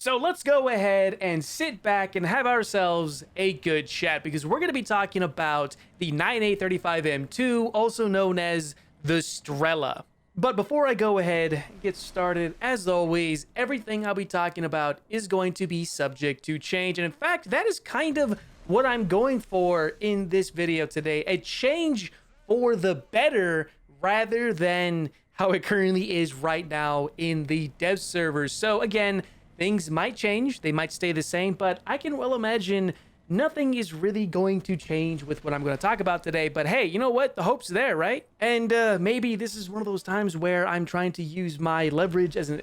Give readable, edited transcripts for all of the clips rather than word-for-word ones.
So let's go ahead and sit back and have ourselves a good chat because we're going to be talking about the 9835M2, also known as the Strela. But before I go ahead and get started, as always, everything I'll be talking about is going to be subject to change. And in fact, that is kind of what I'm going for in this video today, a change for the better rather than how it currently is right now in the dev servers. So again, things might change, they might stay the same, but I can well imagine nothing is really going to change with what I'm going to talk about today. But hey, you know what? The hope's there, right? And maybe this is one of those times where I'm trying to use my leverage as an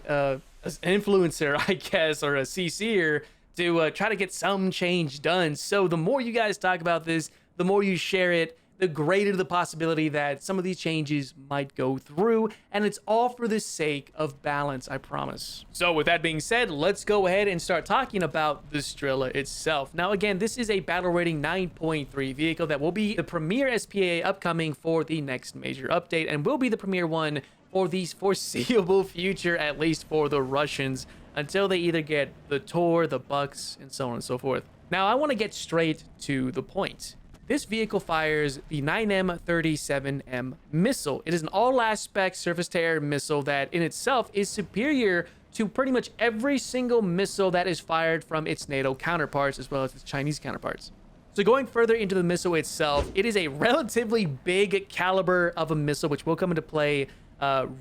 influencer, I guess, or a CC'er to try to get some change done. So the more you guys talk about this, the more you share it, the greater the possibility that some of these changes might go through, and it's all for the sake of balance, I promise. So with that being said, let's go ahead and start talking about the Strela itself. Now again, this is a battle rating 9.3 vehicle that will be the premier SPA upcoming for the next major update, and will be the premier one for the foreseeable future, at least for the Russians, until they either get the Tor, the Bucks, and so on and so forth. Now I want to get straight to the point. This vehicle fires the 9M37M missile. It is an all-aspect surface-to-air missile that in itself is superior to pretty much every single missile that is fired from its NATO counterparts as well as its Chinese counterparts. So going further into the missile itself, it is a relatively big caliber of a missile, which will come into play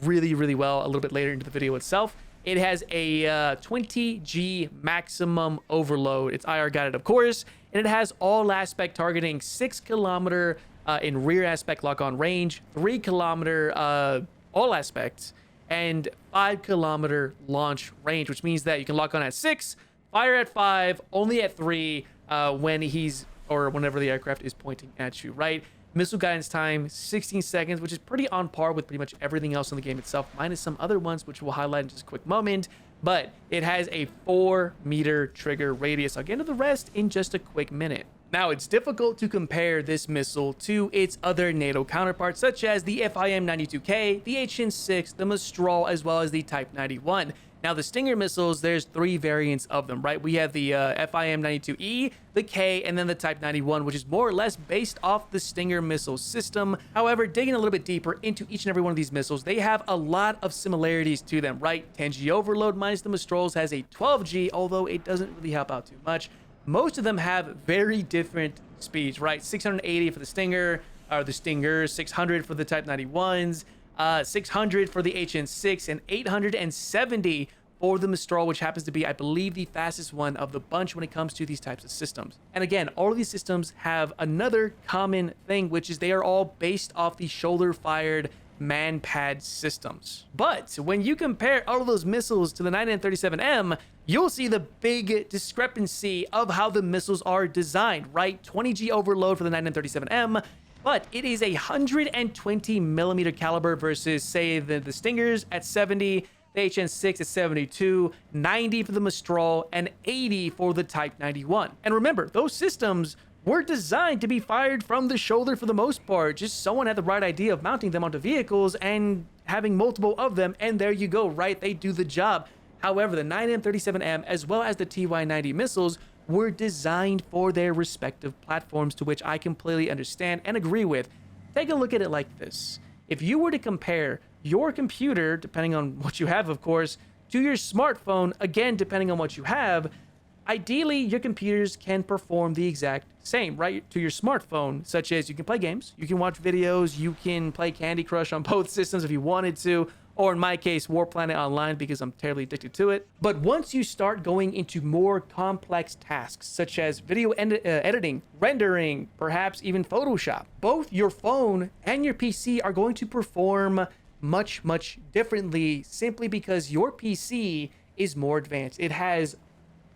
really well a little bit later into the video itself. It has a 20G maximum overload. It's IR guided, of course, and it has all aspect targeting, 6 kilometer in rear aspect lock-on range, 3 kilometer all aspects, and 5 kilometer launch range, which means that you can lock on at 6, fire at 5, only at 3 when he's or whenever the aircraft is pointing at you, right? Missile guidance time 16 seconds, which is pretty on par with pretty much everything else in the game itself, minus some other ones, which we'll highlight in just a quick moment. But it has a 4-meter trigger radius. I'll get into the rest in just a quick minute. Now, it's difficult to compare this missile to its other NATO counterparts, such as the FIM-92K, the HN-6, the Mistral, as well as the Type 91. Now, the Stinger missiles, there's 3 variants of them, right? We have the FIM-92E, the K, and then the Type 91, which is more or less based off the Stinger missile system. However, digging a little bit deeper into each and every one of these missiles, they have a lot of similarities to them, right? 10G overload minus the Mistrals has a 12G, although it doesn't really help out too much. Most of them have very different speeds, right? 680 for the Stinger, or the Stingers, 600 for the Type 91s, 600 for the HN6, and 870 for the Mistral, which happens to be, I believe, the fastest one of the bunch when it comes to these types of systems. And again, all of these systems have another common thing, which is they are all based off the shoulder-fired man-pad systems. But when you compare all of those missiles to the 9M37M, you'll see the big discrepancy of how the missiles are designed, right? 20G overload for the 9M37M, but it is a 120 millimeter caliber versus, say, the Stingers at 70, the HN6 at 72, 90 for the Mistral, and 80 for the Type 91. And remember, those systems were designed to be fired from the shoulder for the most part. Just someone had the right idea of mounting them onto vehicles and having multiple of them, and there you go, right? They do the job. However, the 9M37M as well as the TY-90 missiles were designed for their respective platforms, to which I completely understand and agree with. Take a look at it like this. If you were to compare your computer, depending on what you have, of course, to your smartphone, again, depending on what you have, ideally, your computers can perform the exact same, right, to your smartphone, such as you can play games, you can watch videos, you can play Candy Crush on both systems if you wanted to, or in my case, War Planet Online, because I'm terribly addicted to it. But once you start going into more complex tasks, such as video editing, rendering, perhaps even Photoshop, both your phone and your PC are going to perform much differently, simply because your PC is more advanced. It has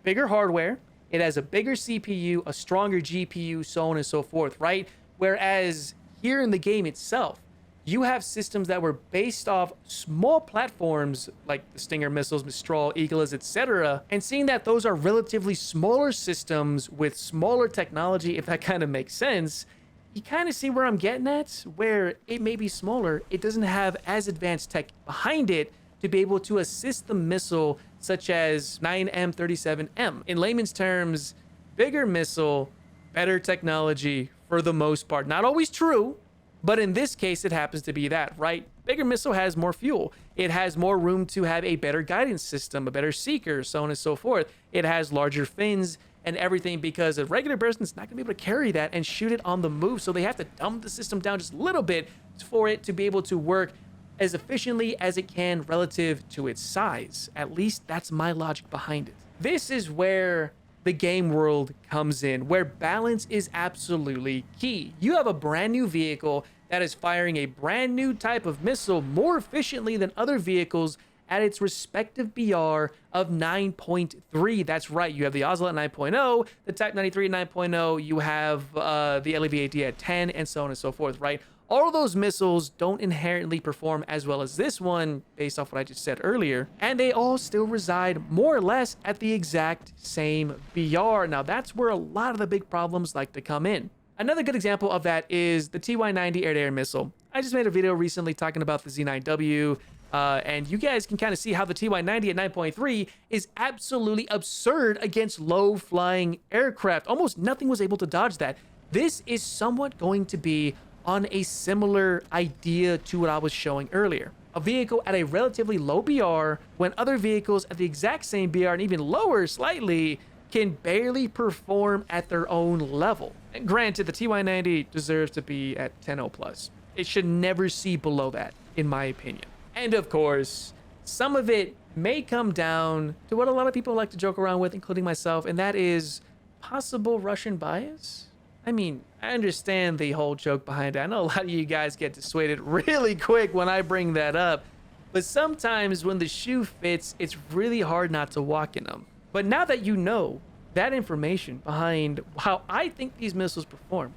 bigger hardware, it has a bigger CPU, a stronger GPU, so on and so forth, right? Whereas here in the game itself, you have systems that were based off small platforms like the Stinger missiles, Mistral, Eagles, etc. And seeing that those are relatively smaller systems with smaller technology, if that kind of makes sense, you kind of see where I'm getting at, where it may be smaller, it doesn't have as advanced tech behind it, to be able to assist the missile, such as 9M37M. In layman's terms, bigger missile, better technology for the most part. Not always true, but in this case, it happens to be that, right? Bigger missile has more fuel. It has more room to have a better guidance system, a better seeker, so on and so forth. It has larger fins and everything, because a regular person's not gonna be able to carry that and shoot it on the move. So they have to dumb the system down just a little bit for it to be able to work as efficiently as it can relative to its size. At least that's my logic behind it. This is where the game world comes in, where balance is absolutely key. You have a brand new vehicle that is firing a brand new type of missile more efficiently than other vehicles at its respective BR of 9.3. That's right, you have the Ocelot 9.0, the Type 93 at 9.0, you have the LEV-AD at 10, and so on and so forth, right? All of those missiles don't inherently perform as well as this one, based off what I just said earlier, and they all still reside more or less at the exact same BR. Now, that's where a lot of the big problems like to come in. Another good example of that is the TY-90 air-to-air missile. I just made a video recently talking about the Z9W, and you guys can kind of see how the TY-90 at 9.3 is absolutely absurd against low-flying aircraft. Almost nothing was able to dodge that. This is somewhat going to be on a similar idea to what I was showing earlier. A vehicle at a relatively low BR, when other vehicles at the exact same BR and even lower slightly can barely perform at their own level. And granted, the TY-90 deserves to be at 10.0 plus. It should never see below that, in my opinion. And of course, some of it may come down to what a lot of people like to joke around with, including myself, and that is possible Russian bias. I mean, I understand the whole joke behind it. I know a lot of you guys get dissuaded really quick when I bring that up, but sometimes when the shoe fits, it's really hard not to walk in them. But now that you know that information behind how I think these missiles perform,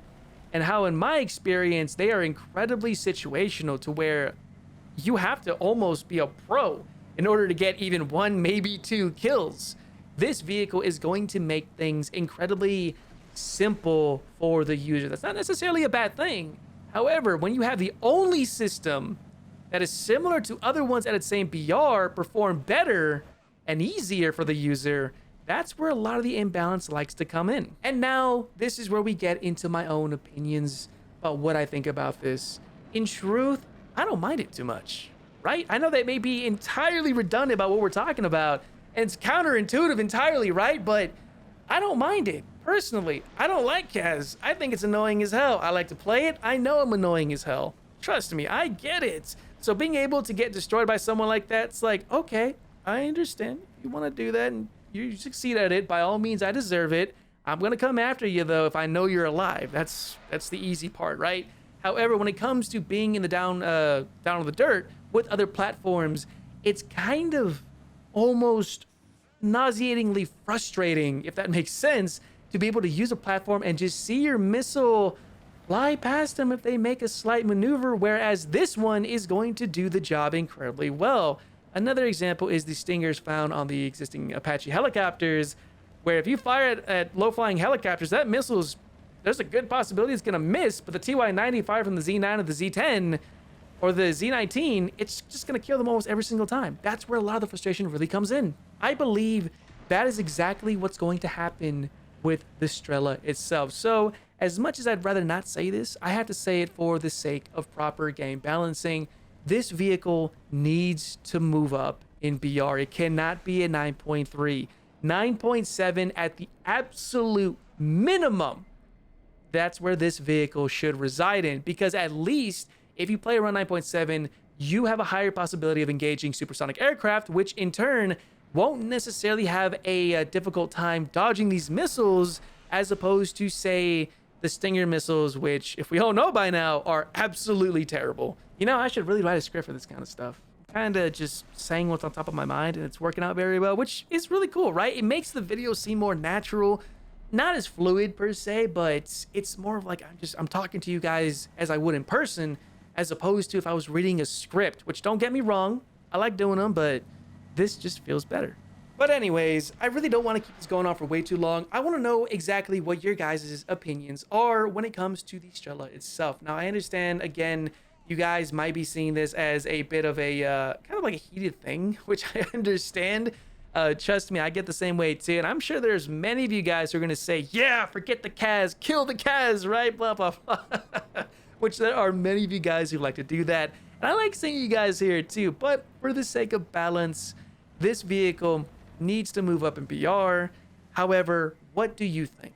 and how in my experience, they are incredibly situational to where you have to almost be a pro in order to get even one, maybe two kills. This vehicle is going to make things incredibly simple for the user. That's not necessarily a bad thing. However, when you have the only system that is similar to other ones at its same BR perform better and easier for the user, that's where a lot of the imbalance likes to come in. And now this is where we get into my own opinions about what I think about this. In truth, I don't mind it too much, right? I know that may be entirely redundant about what we're talking about, and it's counterintuitive entirely, right? But I don't mind it. Personally, I don't like Kaz. I think it's annoying as hell. I like to play it. I know I'm annoying as hell. Trust me, I get it. So being able to get destroyed by someone like that, it's like, okay, I understand. If you want to do that and you succeed at it, by all means, I deserve it. I'm going to come after you, though, if I know you're alive. That's the easy part, right? However, when it comes to being in the down on the dirt with other platforms, it's kind of almost nauseatingly frustrating, if that makes sense, to be able to use a platform and just see your missile fly past them if they make a slight maneuver, whereas this one is going to do the job incredibly well. Another example is the stingers found on the existing Apache helicopters, where if you fire at low-flying helicopters, that missile's, there's a good possibility it's going to miss, but the TY-90 fired from the Z9 or the Z10 or the Z19, it's just going to kill them almost every single time. That's where a lot of the frustration really comes in. I believe that is exactly what's going to happen with the Strela itself. So as much as I'd rather not say this, I have to say it for the sake of proper game balancing. This vehicle needs to move up in BR. It cannot be a 9.3. 9.7 at the absolute minimum. That's where this vehicle should reside in, because at least if you play around 9.7, you have a higher possibility of engaging supersonic aircraft, which in turn won't necessarily have a difficult time dodging these missiles, as opposed to, say, the Stinger missiles, which, if we all know by now, are absolutely terrible. You know, I should really write a script for this kind of stuff. Kind of just saying what's on top of my mind, and it's working out very well, which is really cool, right? It makes the video seem more natural, not as fluid per se, but it's more of like I'm talking to you guys as I would in person, as opposed to if I was reading a script, which, don't get me wrong, I like doing them, but this just feels better. But anyways, I really don't want to keep this going on for way too long. I want to know exactly what your guys' opinions are when it comes to the Strela itself. Now, I understand, again, you guys might be seeing this as a bit of a kind of like a heated thing, which I understand. Trust me, I get the same way too. And I'm sure there's many of you guys who are going to say, yeah, forget the Kaz, kill the Kaz, right? Blah, blah, blah. Which there are many of you guys who like to do that. And I like seeing you guys here too. But for the sake of balance, this vehicle needs to move up in BR. However, what do you think?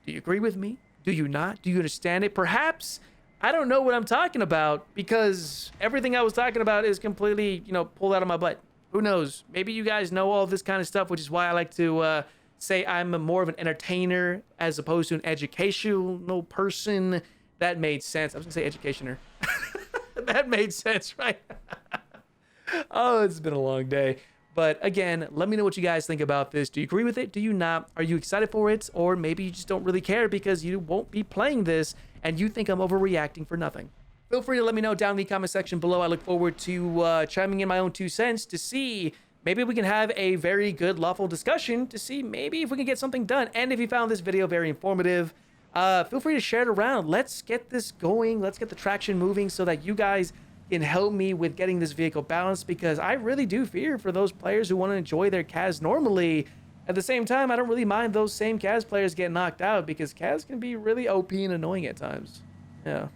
Do you agree with me? Do you not? Do you understand it? Perhaps I don't know what I'm talking about because everything I was talking about is completely, pulled out of my butt. Who knows? Maybe you guys know all this kind of stuff, which is why I like to say I'm more of an entertainer as opposed to an educational person. That made sense. I was gonna say educationer. That made sense, right? Oh, it's been a long day. But again, let me know what you guys think about this. Do you agree with it? Do you not? Are you excited for it? Or maybe you just don't really care because you won't be playing this and you think I'm overreacting for nothing. Feel free to let me know down in the comment section below. I look forward to chiming in my own 2 cents to see maybe we can have a very good, lawful discussion to see maybe if we can get something done. And if you found this video very informative, feel free to share it around. Let's get this going. Let's get the traction moving so that you guys can help me with getting this vehicle balanced, because I really do fear for those players who want to enjoy their Kaz normally. At the same time, I don't really mind those same Kaz players getting knocked out because Kaz can be really OP and annoying at times. Yeah.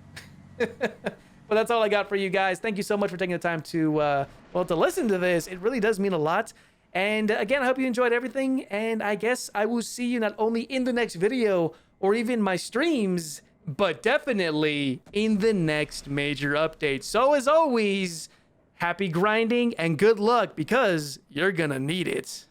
But that's all I got for you guys. Thank you so much for taking the time to to listen to this. It really does mean a lot. And again, I hope you enjoyed everything. And I guess I will see you not only in the next video or even my streams, but definitely in the next major update. So as always, happy grinding and good luck because you're gonna need it.